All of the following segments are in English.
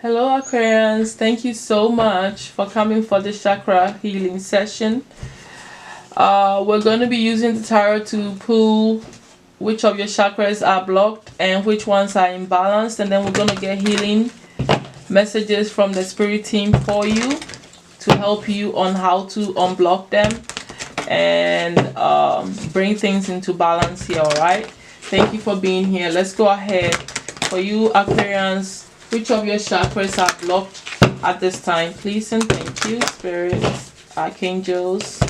Hello, Aquarians. Thank you so much for coming for the chakra healing session. We're going to be using the tarot to pull which of your chakras are blocked and which ones are imbalanced, and then we're going to get healing messages from the spirit team for you to help you on how to unblock them and bring things into balance here. All right, thank you for being here. Let's go ahead. For you Aquarians, which of your chakras are blocked at this time, please and thank you. Spirits, archangels,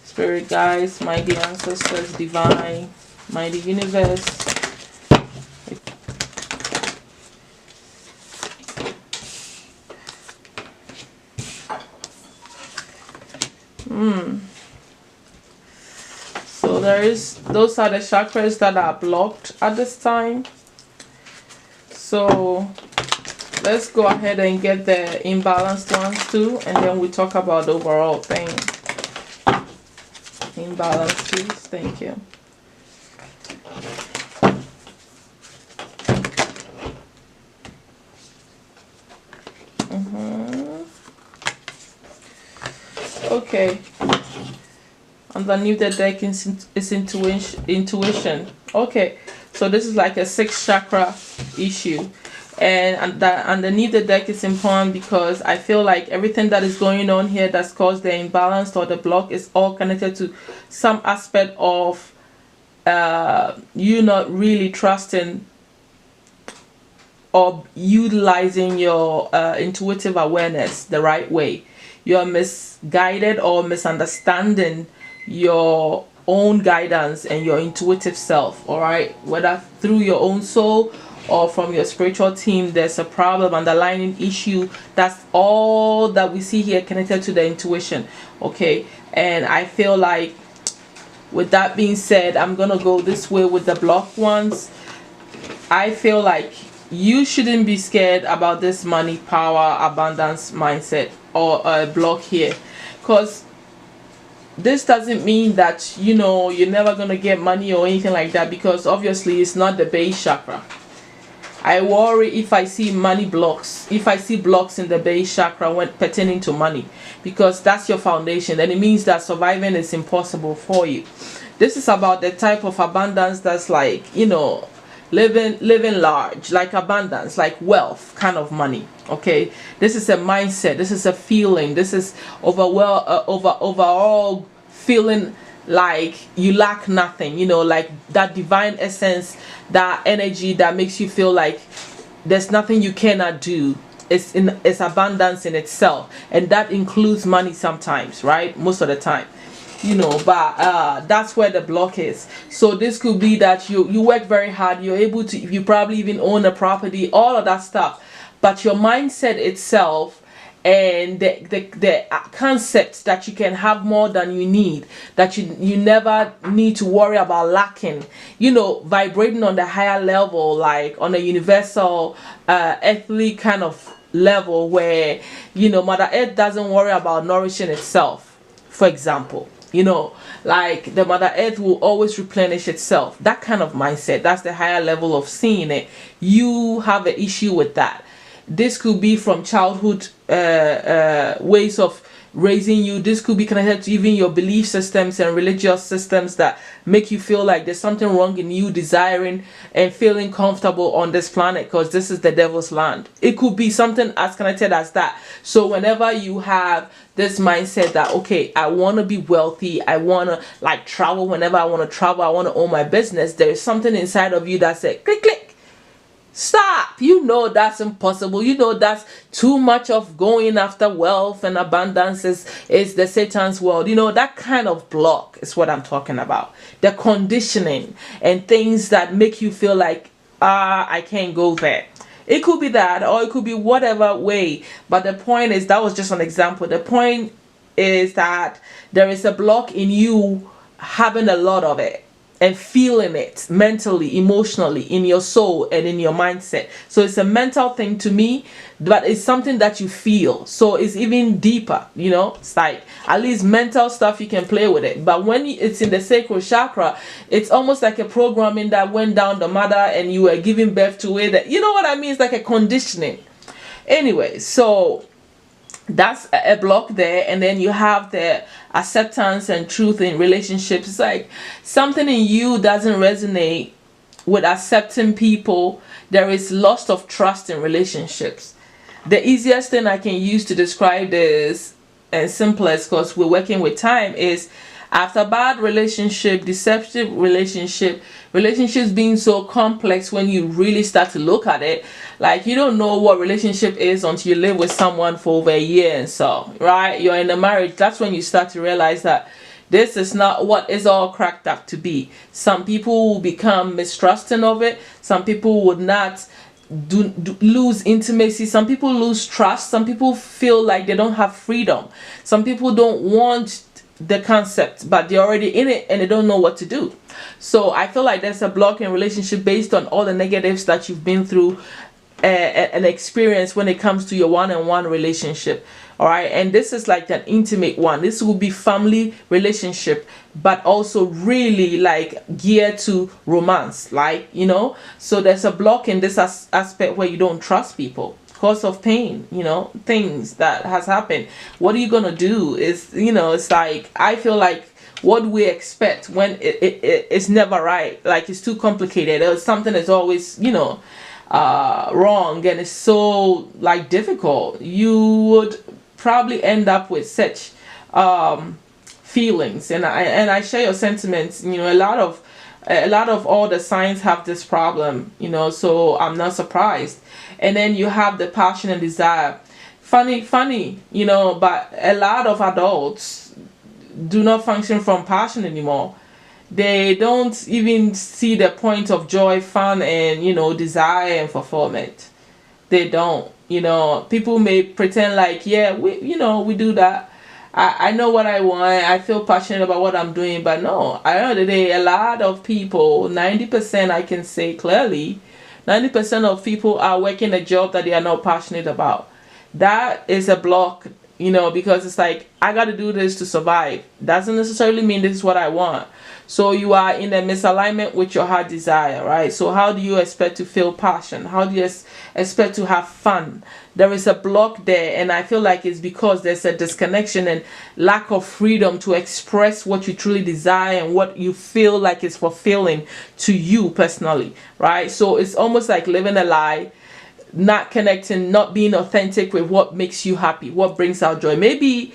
spirit guides, mighty ancestors, divine, mighty universe. So those are the chakras that are blocked at this time. So let's go ahead and get the imbalanced ones too, and then we talk about the overall thing. Imbalance, please. Thank you. Okay. Underneath the deck is intuition. Okay, so this is like a 6th chakra issue, and underneath the deck is important because I feel like everything that is going on here that's caused the imbalance or the block is all connected to some aspect of you not really trusting or utilizing your intuitive awareness the right way. You're misguided or misunderstanding your own guidance and your intuitive self. All right, whether through your own soul or from your spiritual team, there's a problem, underlying issue. That's all that we see here connected to the intuition. Okay, and I feel like with that being said, I'm gonna go this way with the blocked ones. I feel like you shouldn't be scared about this money, power, abundance mindset or a block here, because this doesn't mean that you're never gonna get money or anything like that, because obviously it's not the base chakra. I worry if I see money blocks, if I see blocks in the base chakra when pertaining to money, because that's your foundation, and it means that surviving is impossible for you. This is about the type of abundance that's like living large, like abundance, like wealth kind of money. Okay, this is a mindset, this is a feeling, this is overall feeling like you lack nothing, like that divine essence, that energy that makes you feel like there's nothing you cannot do. It's abundance in itself, and that includes money sometimes, right? Most of the time, but that's where the block is. So this could be that you work very hard, you're able to, you probably even own a property, all of that stuff, but your mindset itself and the concept that you can have more than you need, that you never need to worry about lacking, vibrating on the higher level, like on a universal earthly kind of level, where Mother Earth doesn't worry about nourishing itself, for example. Like the Mother Earth will always replenish itself. That kind of mindset, that's the higher level of seeing it. You have an issue with that. This could be from childhood ways of raising you. This could be connected to even your belief systems and religious systems that make you feel like there's something wrong in you desiring and feeling comfortable on this planet, because this is the devil's land. It could be something as connected as that. So whenever you have this mindset that, okay, I want to be wealthy, I want to like travel whenever I want to travel, I want to own my business, there is something inside of you that says click click, stop. That's impossible. That's too much of going after wealth and abundance is the Satan's world. That kind of block is what I'm talking about. The conditioning and things that make you feel like I can't go there. It could be that, or it could be whatever way, but the point is, that was just an example. The point is that there is a block in you having a lot of it. and feeling it mentally, emotionally, in your soul and in your mindset. So it's a mental thing to me, but it's something that you feel. So it's even deeper, it's like at least mental stuff you can play with it. But when it's in the sacral chakra, it's almost like a programming that went down the mother and you were giving birth to it. That, you know what I mean? It's like a conditioning. Anyway, so that's a block there. And then you have the acceptance and truth in relationships. It's like something in you doesn't resonate with accepting people. There is loss of trust in relationships. The easiest thing I can use to describe this, and simplest because we're working with time, is after bad relationship, deceptive relationships being so complex, when you really start to look at it, like you don't know what relationship is until you live with someone for over a year and so, right? You're in a marriage, that's when you start to realize that this is not what is all cracked up to be. Some people will become mistrusting of it. Some people would not lose intimacy. Some people lose trust. Some people feel like they don't have freedom. Some people don't want the concept, but they're already in it and they don't know what to do. So I feel like there's a block in relationship based on all the negatives that you've been through and experience when it comes to your one-on-one relationship. All right, and this is like an intimate one. This will be family relationship, but also really like geared to romance, like, so there's a block in this aspect where you don't trust people because of pain, things that has happened. What are you gonna do? Is, it's like, I feel like what we expect when it's never right, like it's too complicated, or something is always wrong, and it's so like difficult, you would probably end up with such feelings. And I share your sentiments. A lot of all the signs have this problem, so I'm not surprised. And then you have the passion and desire. Funny, but a lot of adults do not function from passion anymore. They don't even see the point of joy, fun, and desire and fulfillment. They don't. People may pretend like, yeah, we do that. I know what I want. I feel passionate about what I'm doing, but no. At the end of the day, a lot of people, 90%, I can say clearly, 90% of people are working a job that they are not passionate about. That is a block, because it's like, I got to do this to survive. Doesn't necessarily mean this is what I want. So you are in a misalignment with your heart desire, right? So how do you expect to feel passion? How do you expect to have fun? There is a block there, and I feel like it's because there's a disconnection and lack of freedom to express what you truly desire and what you feel like is fulfilling to you personally, right? So it's almost like living a lie, not connecting, not being authentic with what makes you happy, what brings out joy. Maybe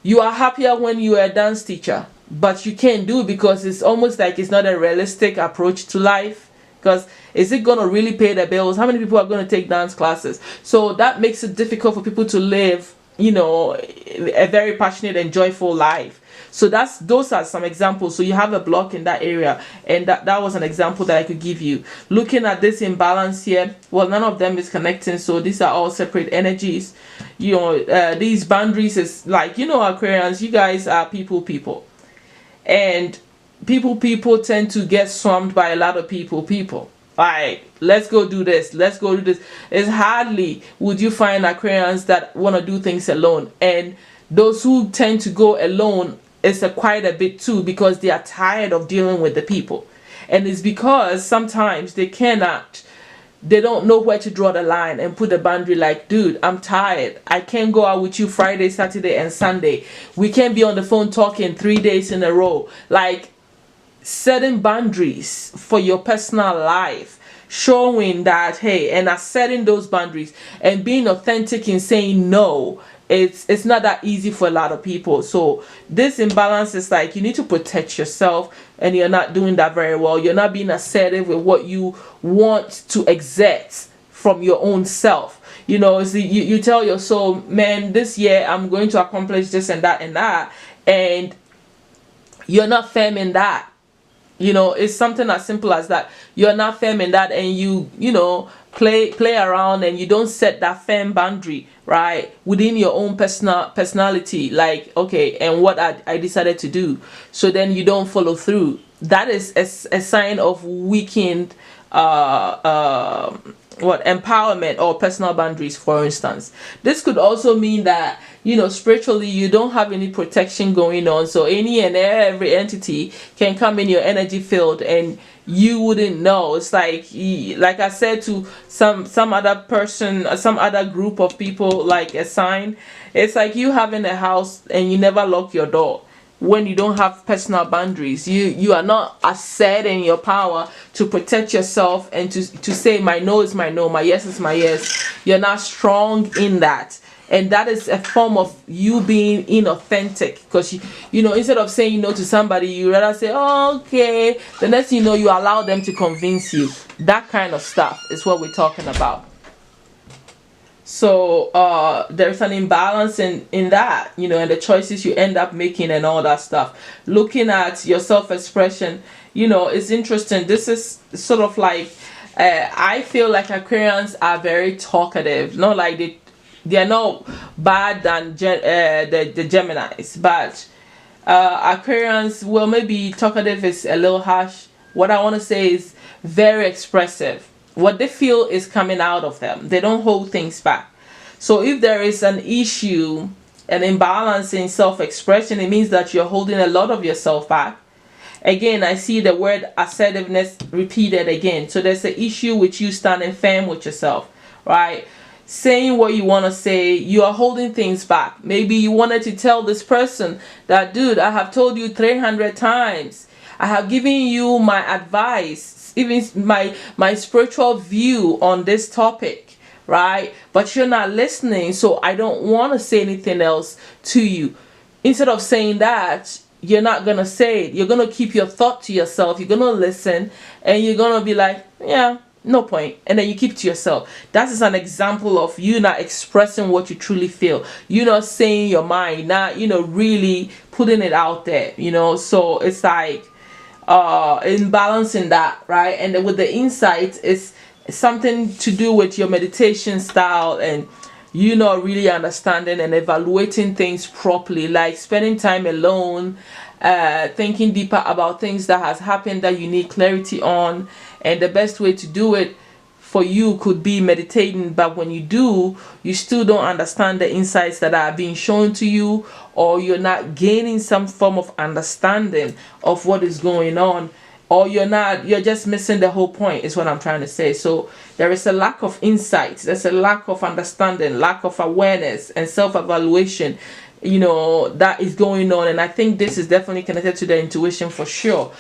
you are happier when you are a dance teacher, but you can't do it because it's almost like it's not a realistic approach to life. Because is it going to really pay the bills? How many people are going to take dance classes? So that makes it difficult for people to live, a very passionate and joyful life. So those are some examples. So you have a block in that area, and that was an example that I could give you. Looking at this imbalance here, well, none of them is connecting, so these are all separate energies. These boundaries is like, Aquarians, you guys are people, and people tend to get swamped by a lot of people. Like, let's go do this. It's hardly would you find Aquarians that want to do things alone, and those who tend to go alone is quite a bit too, because they are tired of dealing with the people. And it's because sometimes they don't know where to draw the line and put the boundary, like, dude, I'm tired. I can't go out with you Friday, Saturday, and Sunday. We can't be on the phone talking 3 days in a row. Like, setting boundaries for your personal life, showing that, hey, and setting those boundaries and being authentic in saying no. It's not that easy for a lot of people. So this imbalance is like, you need to protect yourself, and you're not doing that very well. You're not being assertive with what you want to exert from your own self. You tell your soul, man, this year I'm going to accomplish this and that, and you're not firm in that. It's something as simple as that. You're not firm in that, and you play around, and you don't set that firm boundary, right, within your own personality, like, okay, and what I decided to do. So then you don't follow through. that is a sign of weakened empowerment or personal boundaries. For instance, this could also mean that, spiritually you don't have any protection going on, so any and every entity can come in your energy field and you wouldn't know. It's like I said to some other person, some other group of people, like a sign. It's like you having a house and you never lock your door. When you don't have personal boundaries, you are not asserting your power to protect yourself and to say my no is my no, my yes is my yes. You're not strong in that, and that is a form of you being inauthentic, because instead of saying no to somebody, you rather say, oh, okay, the next thing you know, you allow them to convince you. That kind of stuff is what we're talking about. So there's an imbalance in that, and the choices you end up making and all that stuff. Looking at your self-expression, it's interesting. This is sort of like, I feel like Aquarians are very talkative. Not like they are not bad than the Geminis, but Aquarians, well, maybe talkative is a little harsh. What I want to say is very expressive. What they feel is coming out of them. They don't hold things back. So if there is an issue, an imbalance in self-expression, it means that you're holding a lot of yourself back. Again, I see the word assertiveness repeated again. So there's an issue with you standing firm with yourself, right? Saying what you want to say, you are holding things back. Maybe you wanted to tell this person that, dude, I have told you 300 times. I have given you my advice, even my spiritual view on this topic, right? But you're not listening, so I don't want to say anything else to you. Instead of saying that, you're not going to say it. You're going to keep your thought to yourself. You're going to listen, and you're going to be like, yeah, no point. And then you keep it to yourself. That is an example of you not expressing what you truly feel. You're not saying your mind, not, really putting it out there, So it's like, in balancing that, right? And then with the insight, it's something to do with your meditation style and really understanding and evaluating things properly, like spending time alone, thinking deeper about things that has happened that you need clarity on. And the best way to do it for you could be meditating, but when you do, you still don't understand the insights that are being shown to you, or you're not gaining some form of understanding of what is going on, or you're just missing the whole point, is what I'm trying to say. So there is a lack of insight, there's a lack of understanding, lack of awareness and self-evaluation, that is going on. And I think this is definitely connected to the intuition for sure.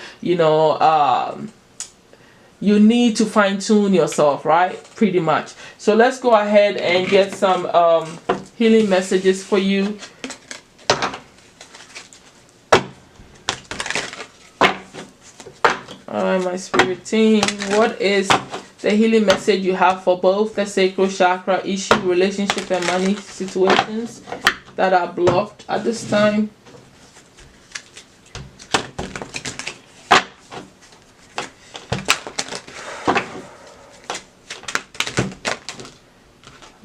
You need to fine-tune yourself, right? Pretty much. So let's go ahead and get some healing messages for you. Alright, my spirit team, what is the healing message you have for both the sacral chakra issue, relationship and money situations that are blocked at this time?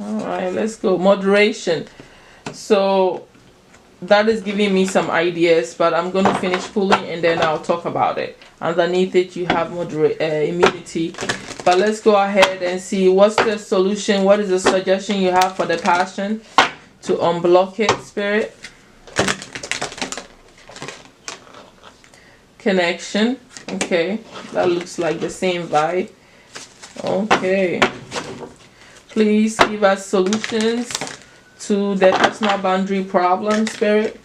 Alright, let's go. Moderation. So that is giving me some ideas, but I'm going to finish pulling and then I'll talk about it. Underneath it, you have immunity. But let's go ahead and see what's the solution. What is the suggestion you have for the passion to unblock it, Spirit? Connection. Okay, that looks like the same vibe. Okay. Please give us solutions to the personal boundary problem, Spirit.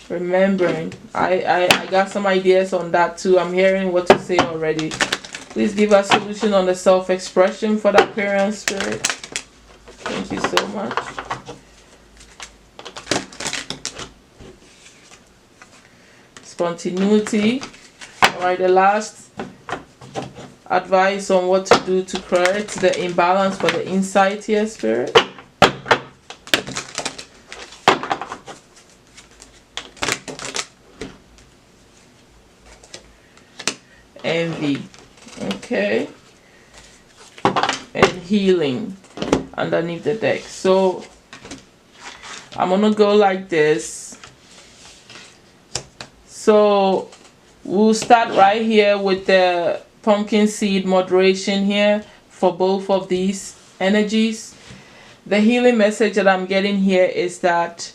Remembering, I got some ideas on that too. I'm hearing what to say already. Please give us solution on the self-expression for the Aquarian, Spirit. Thank you so much. Spontaneity. Alright, the last advice on what to do to correct the imbalance for the insight here, Spirit. Envy. Okay. And healing underneath the deck. So I'm gonna go like this. So we'll start right here with the pumpkin seed moderation here for both of these energies. The healing message that I'm getting here is that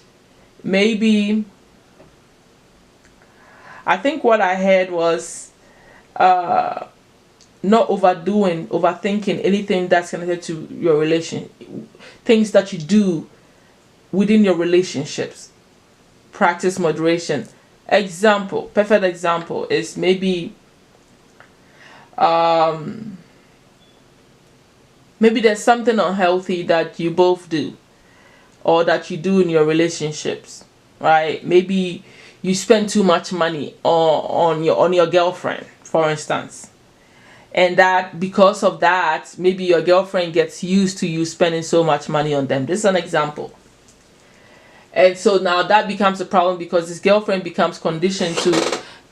maybe, I think what I heard was not overthinking anything that's connected to your relation, things that you do within your relationships. Practice moderation. Perfect example is maybe maybe there's something unhealthy that you both do, or that you do in your relationships, right? Maybe you spend too much money on your girlfriend, for instance, and that because of that, maybe your girlfriend gets used to you spending so much money on them. This is an example. And so now that becomes a problem because this girlfriend becomes conditioned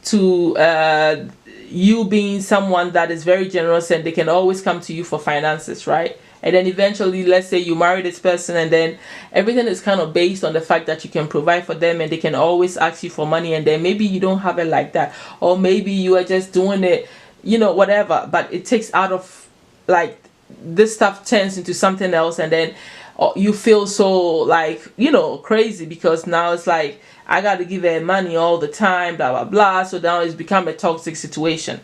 to you being someone that is very generous, and they can always come to you for finances, right? And then eventually, let's say you marry this person, and then everything is kind of based on the fact that you can provide for them, and they can always ask you for money, and then maybe you don't have it like that, or maybe you are just doing it, whatever, but it takes out of, like, this stuff turns into something else, and then you feel so, like, crazy, because now it's like, I got to give her money all the time, blah blah blah. So now it's become a toxic situation.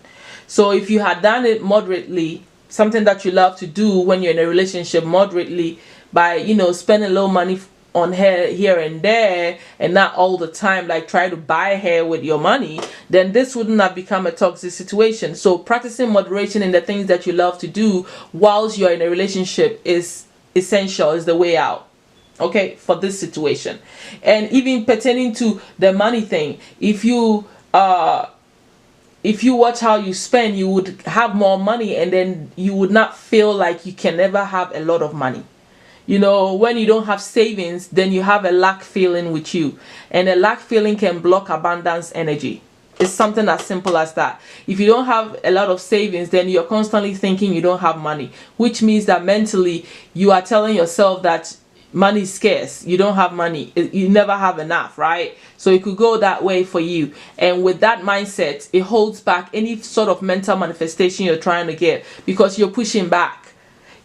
So if you had done it moderately, something that you love to do when you're in a relationship, moderately, by spending a little money on her here and there, and not all the time, like try to buy her with your money, then this wouldn't have become a toxic situation. So practicing moderation in the things that you love to do whilst you're in a relationship is essential, is the way out, okay, for this situation. And even pertaining to the money thing, if you watch how you spend, you would have more money, and then you would not feel like you can never have a lot of money. When you don't have savings, then you have a lack feeling with you, and a lack feeling can block abundance energy. It's something as simple as that. If you don't have a lot of savings, then you're constantly thinking you don't have money, which means that mentally you are telling yourself that money is scarce, you don't have money, you never have enough, right? So it could go that way for you, and with that mindset, it holds back any sort of mental manifestation you're trying to get, because you're pushing back.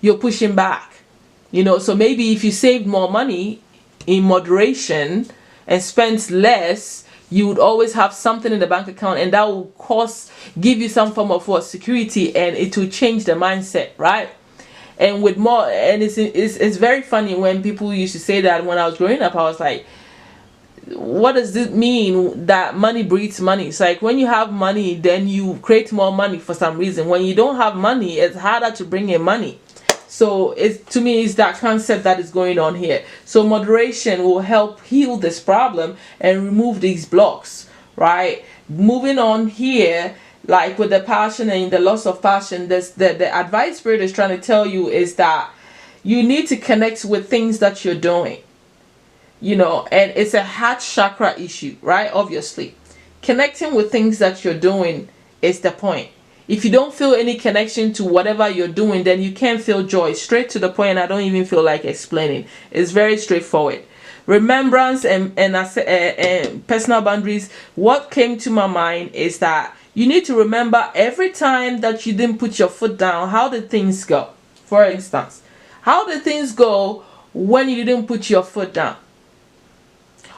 So maybe if you saved more money in moderation and spent less, you would always have something in the bank account, and that will give you some form of security, and it will change the mindset, right? And with more, and it's very funny when people used to say that. When I was growing up, I was like, what does it mean that money breeds money? It's like, when you have money, then you create more money for some reason. When you don't have money, it's harder to bring in money. So to me, it's that concept that is going on here. So moderation will help heal this problem and remove these blocks, right? Moving on here, like with the passion and the loss of passion, the advice Spirit is trying to tell you is that you need to connect with things that you're doing, and it's a heart chakra issue, right? Obviously, connecting with things that you're doing is the point. If you don't feel any connection to whatever you're doing, then you can't feel joy. Straight to the point. I don't even feel like explaining. It's very straightforward. Remembrance and personal boundaries. What came to my mind is that you need to remember every time that you didn't put your foot down, how did things go? For instance, how did things go when you didn't put your foot down?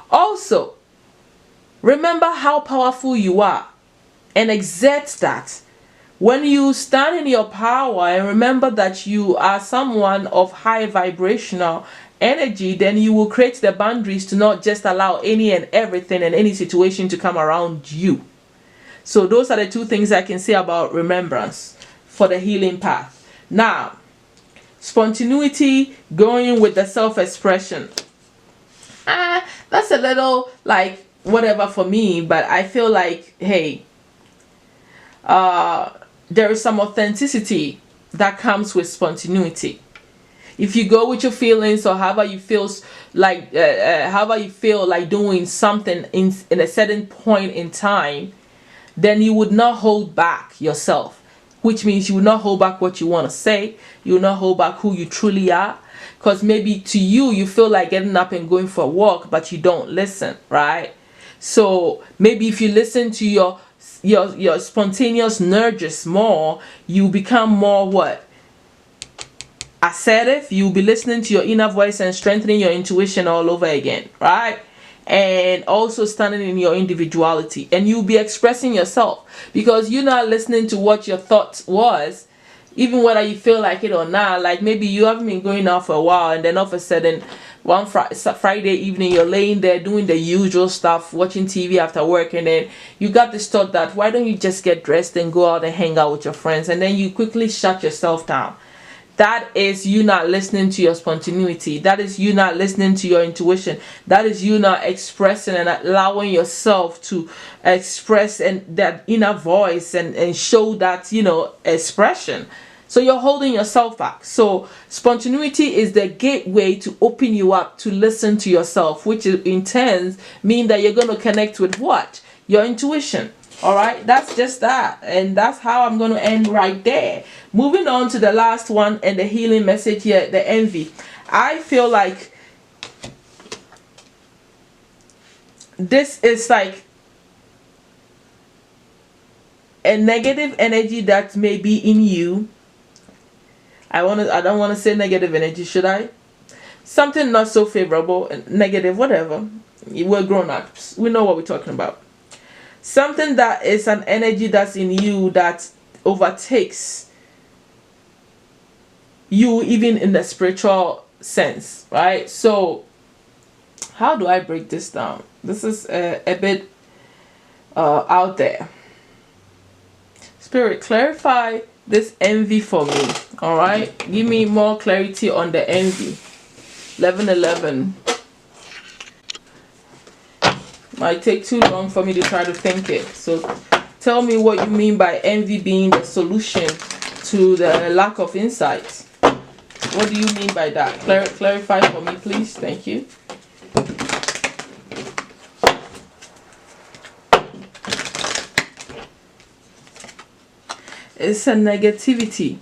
Also, remember how powerful you are and exert that. When you stand in your power and remember that you are someone of high vibrational energy, then you will create the boundaries to not just allow any and everything and any situation to come around you. So those are the two things I can say about remembrance for the healing path. Now, spontaneity, going with the self-expression. That's a little like whatever for me, but I feel like, hey, there is some authenticity that comes with spontaneity. If you go with your feelings, or however you feel like doing something in a certain point in time, then you would not hold back yourself, which means you will not hold back what you want to say. You will not hold back who you truly are, because maybe to you feel like getting up and going for a walk, but you don't listen, right? So maybe if you listen to your spontaneous nudges more, you become more what? Assertive. You'll be listening to your inner voice and strengthening your intuition all over again, right? And also standing in your individuality, and you'll be expressing yourself because you're not listening to what your thoughts was, even whether you feel like it or not. Like maybe you haven't been going out for a while, and then all of a sudden one Friday evening you're laying there doing the usual stuff, watching TV after work, and then you got this thought that why don't you just get dressed and go out and hang out with your friends, and then you quickly shut yourself down. That is you not listening to your spontaneity. That is you not listening to your intuition. That is you not expressing and allowing yourself to express and that inner voice and show that, expression. So you're holding yourself back. So spontaneity is the gateway to open you up to listen to yourself, which in turn mean that you're going to connect with what? Your intuition. All right, that's just that, and that's how I'm going to end right there. Moving on to the last one and the healing message here, the envy. I feel like this is like a negative energy that may be in you. I don't want to say negative energy, should I? Something not so favorable, negative, whatever. We're grown-ups. We know what we're talking about. Something that is an energy that's in you that overtakes you even in the spiritual sense, right? So how do I break this down? This is a bit out there. Spirit, clarify this envy for me. All right, give me more clarity on the envy. 1111. Might take too long for me to try to think it. So tell me what you mean by envy being the solution to the lack of insight. What do you mean by that? Clarify for me, please. Thank you. It's a negativity.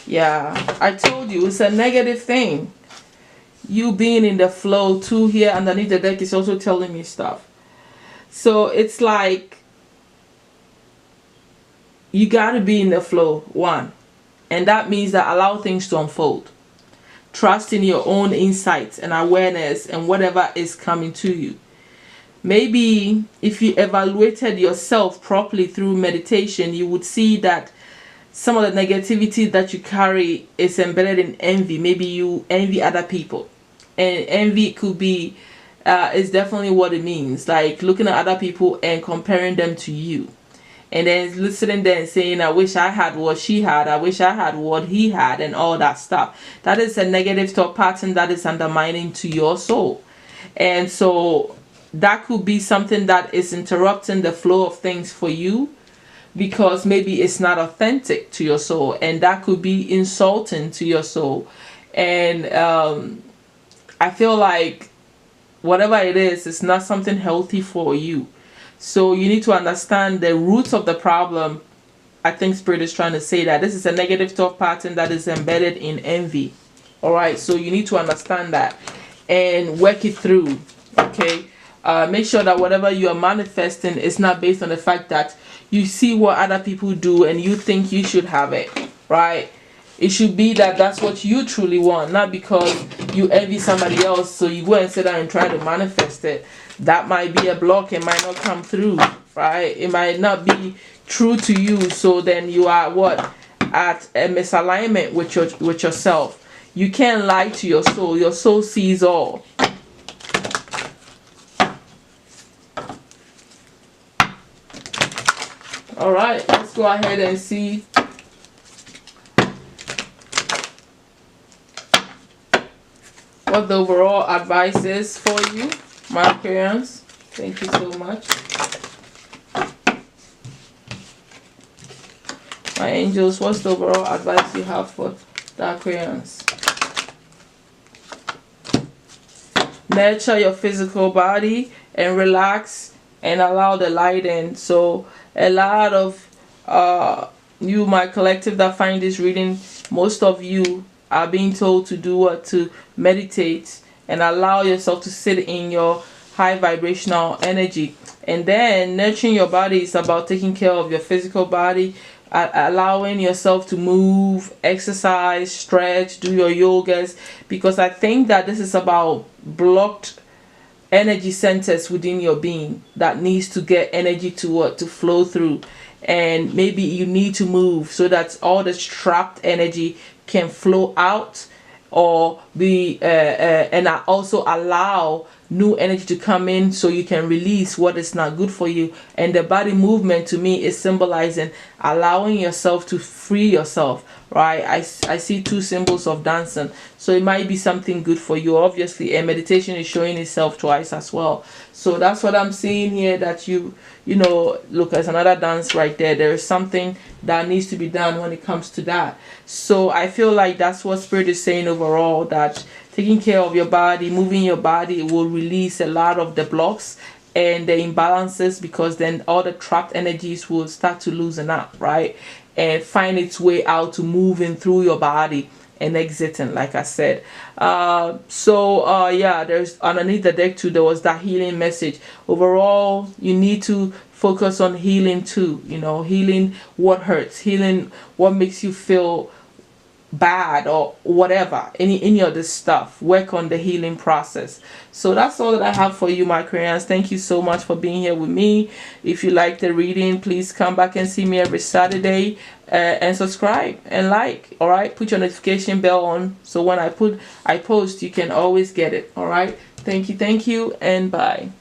Yeah, I told you it's a negative thing. You being in the flow too here underneath the deck is also telling me stuff. So it's like you got to be in the flow, one. And that means that allow things to unfold. Trust in your own insights and awareness and whatever is coming to you. Maybe if you evaluated yourself properly through meditation, you would see that some of the negativity that you carry is embedded in envy. Maybe you envy other people. And envy could be, is definitely what it means. Like looking at other people and comparing them to you. And then sitting there and saying, I wish I had what she had. I wish I had what he had, and all that stuff. That is a negative thought pattern that is undermining to your soul. And so that could be something that is interrupting the flow of things for you, because maybe it's not authentic to your soul, and that could be insulting to your soul. And I feel like whatever it is, it's not something healthy for you. So you need to understand the roots of the problem. I think Spirit is trying to say that this is a negative thought pattern that is embedded in envy. All right, so you need to understand that and work it through. Okay, make sure that whatever you are manifesting is not based on the fact that you see what other people do and you think you should have it, right? It should be that that's what you truly want, not because you envy somebody else, so you go and sit down and try to manifest it. That might be a block. It might not come through, right? It might not be true to you, so then you are what? At a misalignment with yourself. You can't lie to your soul. Your soul sees all. All right, let's go ahead and see what the overall advice is for you, my Aquarians. Thank you so much. My angels, what's the overall advice you have for the Aquarians? Nurture your physical body and relax and allow the light in. So a lot of you, my collective that find this reading, most of you are being told to do what? To meditate and allow yourself to sit in your high vibrational energy. And then nurturing your body is about taking care of your physical body, allowing yourself to move, exercise, stretch, do your yogas, because I think that this is about blocked energy centers within your being that needs to get energy to flow through. And maybe you need to move so that all this trapped energy can flow out, or be and also allow new energy to come in, so you can release what is not good for you. And the body movement to me is symbolizing allowing yourself to free yourself, right? I see two symbols of dancing, so it might be something good for you, obviously. And meditation is showing itself twice as well. So that's what I'm seeing here, that you know, look, there's another dance right there. There is something that needs to be done when it comes to that. So I feel like that's what Spirit is saying overall, that taking care of your body, moving your body, will release a lot of the blocks and the imbalances, because then all the trapped energies will start to loosen up, right? And find its way out to moving through your body and exiting, like I said. Yeah, there's underneath the deck too, there was that healing message. Overall, you need to focus on healing too, you know, healing what hurts, healing what makes you feel bad, or whatever, any of this stuff. Work on the healing process. So that's all that I have for you, my Aquarians. Thank you so much for being here with me. If you like the reading, please come back and see me every Saturday, and subscribe and like. All right, put your notification bell on, so when I post, you can always get it. All right, thank you, and bye.